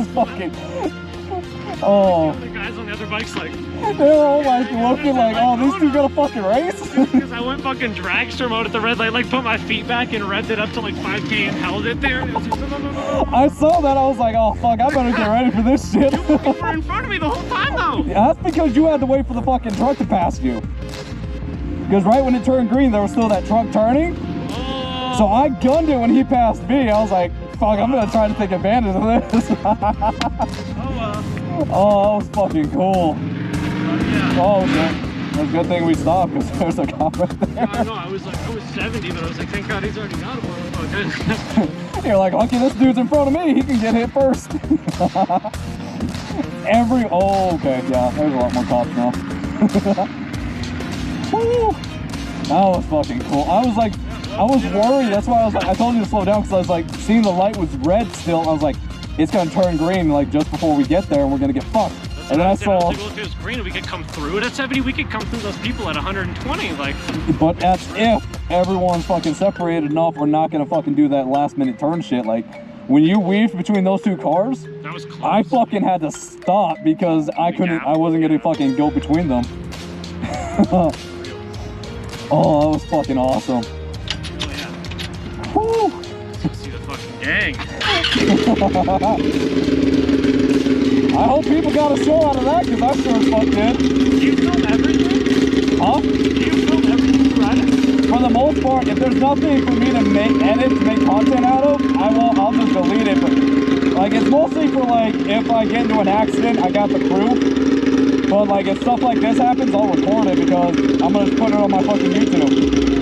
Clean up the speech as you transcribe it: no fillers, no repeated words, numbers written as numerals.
was fucking... Oh. The guys on the other bikes like... They were all like looking like, oh, these two gonna fucking race? Because I went fucking dragster mode at the red light, like put my feet back and revved it up to like 5K and held it there. It was just, no. I saw that, I was like, oh fuck, I better get ready for this shit. You were in front of me the whole time though. Yeah, that's because you had to wait for the fucking truck to pass you. Because right when it turned green, there was still that truck turning. Oh. So I gunned it when he passed me. I was like, fuck, I'm gonna try to take advantage of this. Oh, that was fucking cool. Yeah. Oh, okay. It's a good thing we stopped because there's a cop right there. Yeah, I know, I was 70, but I was like, thank God he's already got it. Oh, good. You're like, lucky this dude's in front of me. He can get hit first. Oh, okay, yeah, there's a lot more cops now. Woo! That was fucking cool. I was like, I was worried. That's why I was like, I told you to slow down because I was like, seeing the light was red still. I was like, it's gonna turn green like just before we get there and we're gonna get fucked. And then I saw, like, well, if it was green, we could come through it at 70. We could come through those people at 120. Like, but that's if everyone's fucking separated enough. We're not gonna fucking do that last minute turn shit. Like when you weaved between those two cars, that was close. I fucking had to stop because I couldn't. I wasn't gonna fucking go between them. Oh, that was fucking awesome. Oh, yeah. Woo! See the fucking gang. I hope people got a show out of that because I sure as fuck did. Do you film everything? Huh? Do you film everything you ride it? For the most part, if there's nothing for me to edit to make content out of, I'll just delete it. But like, it's mostly for like, if I get into an accident, I got the crew. But like, if stuff like this happens, I'll record it because I'm gonna put it on my fucking YouTube.